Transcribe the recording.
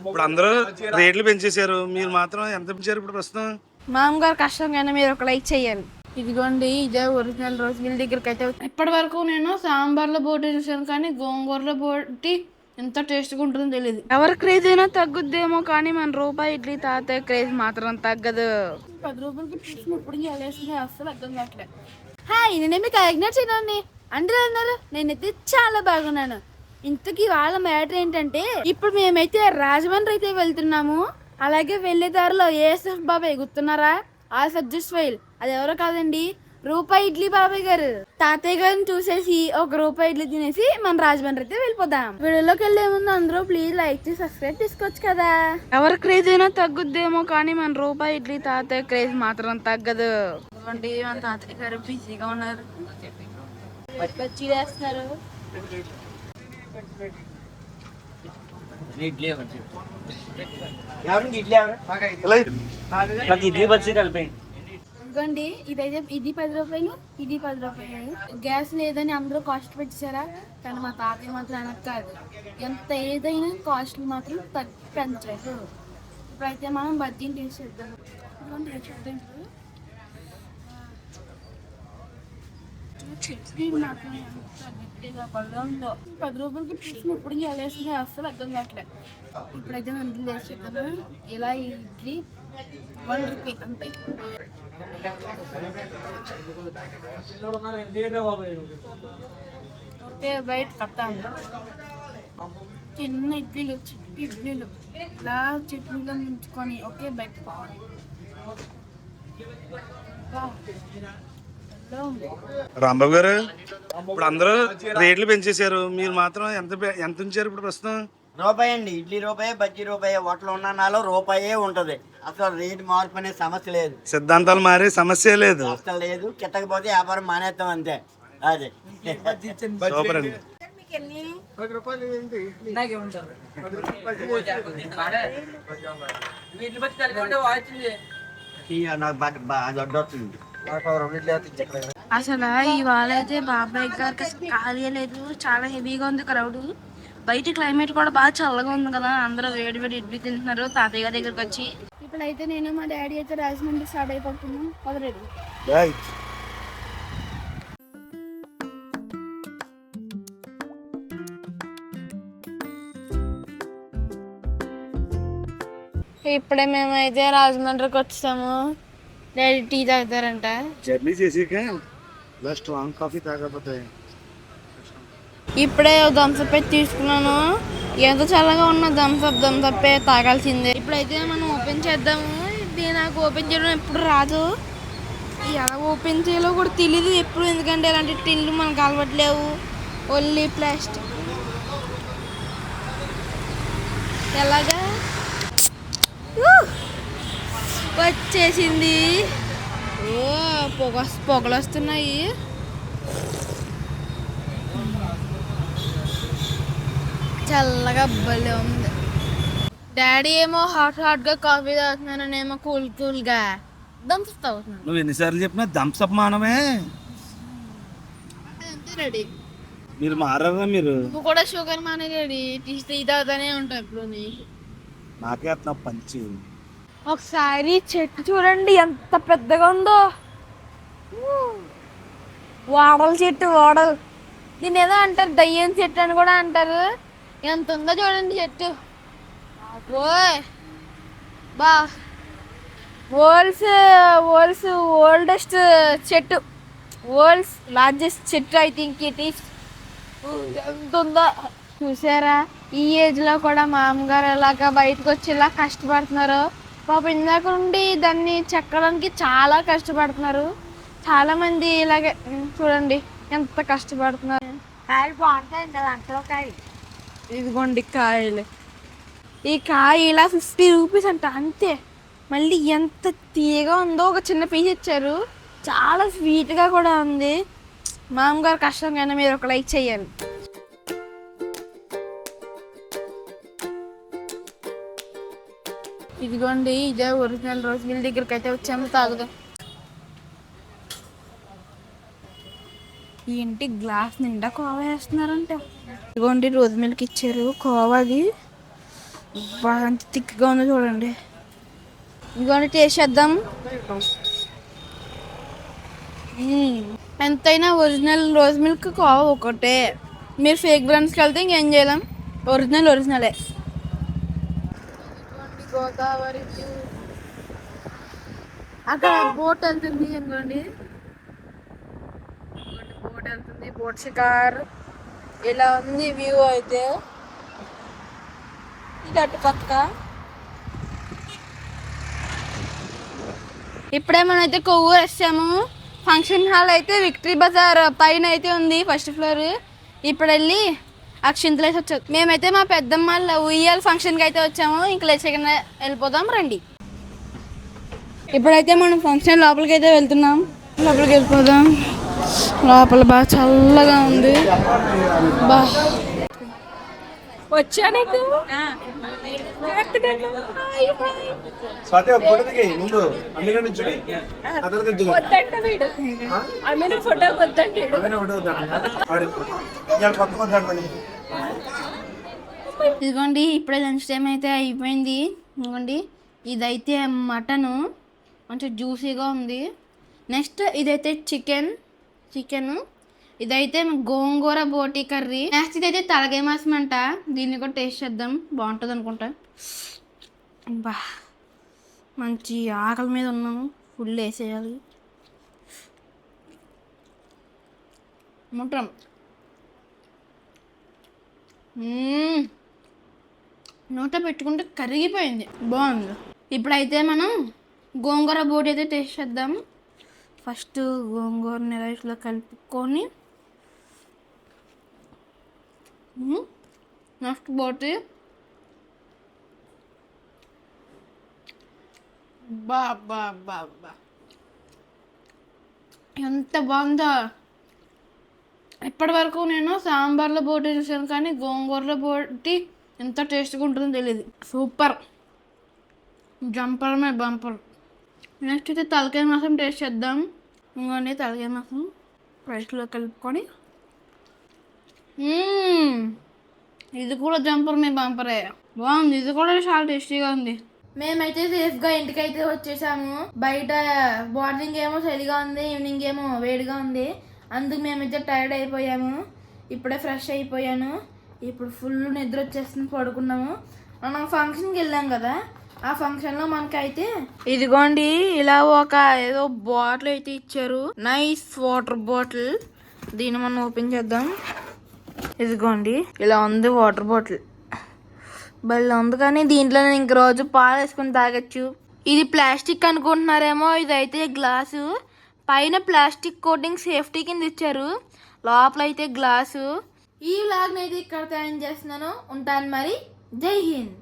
ఇప్పుడు అందరూ రేట్లు పెంచేశారు, మీరు మాత్రం ఎంత పెంచారు ఇప్పుడు ప్రస్తుతం? మామగారు కష్టం కన్నా మీరు ఒక లైక్ చేయాలి. ఇదిగోండి ఇదే ఒరిజినల్ రోజ్ మిల్ దగ్గరికి అయితే ఇప్పటి వరకు నేను సాంబార్లో బోటి చూసాను, కానీ గోంగూరలో బోటి ఎంత టేస్ట్గా ఉంటుందో తెలియదు. ఎవరి క్రేజ్ అయినా తగ్గుద్దేమో, కానీ మన రూపాయి ఇడ్లీ తాతయ్య క్రేజ్ మాత్రం తగ్గదు. 10 రూపాయలకి చూసిన ఇప్పుడు వేసింది అస్సలు అర్థం కావట్లేదు. హాయ్, నేనేమి కాకినాడ చేయనండి అందరూ అన్నారు. నేనైతే చాలా బాగున్నాను. ఇంతకీ వాళ్ళ మ్యాటర్ ఏంటంటే, ఇప్పుడు మేమైతే రాజమండ్రి అయితే వెళ్తున్నాము. అలాగే వెళ్ళే దారిలో ఏఎస్ఎఫ్ బాబాయ్ గుర్తున్నారా? ఆ సబ్జెక్ట్ ఫైల్ అది ఎవరో కాదండి, రూపాయి ఇడ్లీ బాబాయ్ గారు. తాతయ్య గారిని చూసేసి ఒక రూపాయి ఇడ్లీ తినేసి మన రాజమండ్రి అయితే వెళ్ళిపోదాం. వీడియోలోకి వెళ్ళే ముందు అందరూ ప్లీజ్ లైక్ చేసి సబ్స్క్రైబ్ చేసుకోవచ్చు కదా. ఎవరి క్రేజ్ అయినా తగ్గుద్దేమో, కానీ మన రూపాయి ఇడ్లీ తాతయ్య క్రేజ్ మాత్రం తగ్గదు. అంటే మన తాతయ్య గారు బిజీగా ఉన్నారు, పచ్చి వేస్తున్నారు. ఇదిగోండి ఇదైతే ఇది 10 రూపాయలు, ఇది 10 రూపాయలు. గ్యాస్ లేదని అందరూ కాస్ట్ పెట్టారా, కానీ మా తాతయ్య మాత్రం అనకు కాదు, ఎంత ఏదైనా కాస్ట్లు మాత్రం పెంచారు. ఇప్పుడైతే మనం బజ్జీని టేస్ట్ చేద్దాం. చట్నీ మాత్రం ఎంత గట్టిగా బలంగా ఉందో. 10 రూపాయలకి చూసిన ఇప్పుడు వేసింది అస్సలు అర్థం కావట్లేదు. ఇప్పుడైతే మనం ఇడ్లీ వేసి చేద్దాము. ఇలా ఇడ్లీ 1 రూపీ అంతే. ఓకే బయట కట్టాము. చిన్న ఇడ్లీలు, చిట్టి ఇడ్లీలు ఇలా చట్నీలో ముంచుకొని ఓకే బయట రాంబాబు గారు, ఇప్పుడు అందరూ రేట్లు పెంచేశారు, మీరు మాత్రం ఎంత ఉంచారు ఇప్పుడు ప్రస్తుతం? రూపాయి అండి. ఇడ్లీ రూపాయి, బజ్జీ రూపాయి, హోటల్ ఉన్న నాలో రూపాయే ఉంటది. అసలు రేటు మార్పు అనే సమస్య లేదు, సిద్ధాంతాలు మారే సమస్య లేదు, అసలు లేదు. కిట్టకపోతే వ్యాపారం మానేస్తాం అంతే. అదే సూపర్ అండి. అసలు ఇవాళ అయితే బాబాయ్ గారికి ఖాళీ లేదు, చాలా హెవీగా ఉంది క్రౌడ్. బయట క్లైమేట్ కూడా బాగా చల్లగా ఉంది కదా, అందరూ వేడి వేడి ఇడ్లీ తింటున్నారు తాతయ్య గారి దగ్గరకు వచ్చి. ఇప్పుడైతే నేను మా డాడీ అయితే రాజమండ్రి స్టార్ట్ అయిపోతున్నాం. పదరేడు ఇప్పుడే మేమైతే రాజమండ్రికి వచ్చాము. డాడీ టీ తాగుతారంట. జర్నీ చేసాక స్ట్రాంగ్ కాఫీ తాగకపోతే. ఇప్పుడే థమ్స్అప్ అయితే తీసుకున్నాను. ఎంత చల్లగా ఉన్న థమ్స్అప్ తాగాల్సిందే. ఇప్పుడైతే మనం ఓపెన్ చేద్దాము. ఇది నాకు ఓపెన్ చేయడం ఎప్పుడు రాదు, ఎలా ఓపెన్ చేయాలో కూడా తెలీదు ఎప్పుడు, ఎందుకంటే ఇలాంటి టిన్లు మనకు అలవట్లేవు, ఓన్లీ ప్లాస్టిక్. ఎలాగా వచ్చేసింది. ఓ పొగలు వస్తున్నాయి. చల్లగా భలే ఉంది. డాడీ ఏమో హాట్గా కాఫీ తాగుతున్నాను, నేమో కూల్గా థమ్స్అప్ తాగుతున్నాను. నువ్వు ఎన్నిసార్లు చెప్పినా థమ్స్అప్ మానమే. అంతే డాడీ, మీరు మారారా? మీరు నువ్వు కూడా షుగర్ మానే డాడీ, టీ తాగుతానే ఉంటావు ఎప్పుడు. నాకే అట్లా పంచి. ఒకసారి చెట్టు చూడండి ఎంత పెద్దగా ఉందో. వాడల చెట్టు, వాడలు. దీన్ని ఏదో అంటారు, దయ్యం చెట్టు అని కూడా అంటారు. ఎంత ఉందో చూడండి చెట్టు. బా వరల్డ్స్ ఓల్డెస్ట్ చెట్టు, వరల్డ్స్ లార్జెస్ట్ చెట్టు. I think it is. ఎంత ఉందో చూసారా? ఈ ఏజ్లో కూడా మా అమ్మగారు ఎలాగా బయటకు వచ్చి ఇలా కష్టపడుతున్నారు. పాపం ఇందాక నుండి దాన్ని చెక్కడానికి చాలా కష్టపడుతున్నారు. చాలా మంది ఇలాగే చూడండి ఎంత కష్టపడుతున్నారు. కాయలు బాగుంటాయండి, అంతలో కాయలు. ఇదిగోండి కాయలు. ఈ కాయ ఇలా 50 రూపీస్ అంట అంతే. మళ్ళీ ఎంత తీయగా ఉందో, ఒక చిన్న పీస్ ఇచ్చారు, చాలా స్వీట్గా కూడా ఉంది. మా అమ్మగారు కష్టం కన్నా మీరు ఒక లైక్ చేయాలి. ఇదిగోండి ఇదే ఒరిజినల్ రోజ్ మిల్ దగ్గరికి అయితే వచ్చాము, తాగుదాం. ఏంటి గ్లాస్ నిండా కోవా వేస్తున్నారంట. ఇదిగోండి రోజ్ మిల్క్ ఇచ్చారు, కోవాది బాగా అంత థిక్గా ఉందో చూడండి. ఇదిగోండి టేస్ట్ చేద్దాం. ఎంతైనా ఒరిజినల్ రోజ్ మిల్క్ కోవా ఒకటే. మీరు ఫేక్ బ్రాండ్స్కి వెళ్తే ఇంకేం చేయలేం. ఒరిజినలే. గోదావరి అక్కడ బోట్ వెళ్తుంది. అనుకోండి బోట్ వెళ్తుంది. బోట్ షికార్ ఇలా ఉంది వ్యూ. అయితే ఇది అటు పక్క. ఇప్పుడే మనం అయితే కొవ్వూరు వచ్చాము. ఫంక్షన్ హాల్ అయితే విక్టరీ బజార్ పైన అయితే ఉంది, ఫస్ట్ ఫ్లోర్. ఇప్పుడు వెళ్ళి అక్షింతలు వేసి వచ్చాము. మేమైతే మా పెద్దమ్మ వాళ్ళ ఉయ్యాల ఫంక్షన్కి అయితే వచ్చాము. ఇంక లేచకుండా వెళ్ళిపోదాం రండి. ఇప్పుడైతే మనం ఫంక్షన్ లోపలికి అయితే వెళ్తున్నాం. లోపలికి వెళ్ళిపోదాం. లోపల బాగా చల్లగా ఉంది. బా వచ్చా నీకు ఇదిగోండి ఇప్పుడే లంచ్ టైం అయితే అయిపోయింది. ఇదిగోండి ఇదైతే మటను మంచిగా జ్యూసీగా ఉంది. నెక్స్ట్ ఇదైతే చికెన్. ఇదైతే గోంగూర బోటి కర్రీ. నెక్స్ట్ ఇదైతే తలకాయ మాసం అంట. దీన్ని కూడా టేస్ట్ చేద్దాం, బాగుంటుంది అనుకుంటా. బా మంచి ఆకలి మీద ఉన్నాము, ఫుల్ వేసేయాలి. ముట్రం నోట పెట్టుకుంటే కరిగిపోయింది, బాగుంది. ఇప్పుడైతే మనం గోంగూర బోటి అయితే టేస్ట్ చేద్దాం. ఫస్ట్ గోంగూరని రైస్లో కలుపుకొని నెక్స్ట్ బోటి. బా బా బా బా ఎంత బాగుందో. ఇప్పటి వరకు నేను సాంబార్లో బోటి చూసాను, కానీ గోంగూరలో బోటి ఎంత టేస్ట్గా ఉంటుందో తెలియదు. Super, bumper. నెక్స్ట్ అయితే తలకాయ మాసం టేస్ట్ చేద్దాం. ఇంకోండి తలకాయ మాసం రైస్లో కలుపుకొని. ఇది కూడా బంపరే, బాగుంది. ఇది కూడా చాలా టేస్టీగా ఉంది. మేమైతే సేఫ్గా ఇంటికైతే వచ్చేసాము. బయట మార్నింగ్ ఏమో చలిగా ఉంది, ఈవినింగ్ ఏమో వేడిగా ఉంది. అందుకు మేమైతే టైర్డ్ అయిపోయాము. ఇప్పుడే ఫ్రెష్ అయిపోయాను. ఇప్పుడు ఫుల్ నిద్ర వచ్చేస్తుంది, పడుకున్నాము. మనం ఫంక్షన్కి వెళ్ళాం కదా, ఆ ఫంక్షన్లో మనకైతే ఇదిగోండి ఇలా ఒక ఏదో బాటిల్ అయితే ఇచ్చారు. Nice water bottle. దీన్ని మనం ఓపెన్ చేద్దాం. ఇదిగోండి ఇలా ఉంది వాటర్ బాటిల్, భలే ఉంది. కానీ దీంట్లో నేను ఇంక రోజు పాలు వేసుకుని తాగొచ్చు. ఇది ప్లాస్టిక్ అనుకుంటున్నారేమో, ఇదైతే గ్లాసు. పైన ప్లాస్టిక్ కోటింగ్ సేఫ్టీ కింద ఇచ్చారు, లోపల అయితే గ్లాసు. ఈ వ్లాగ్ని అయితే ఇక్కడ తయారు చేస్తున్నాను. ఉంటాను మరి. జై హింద్.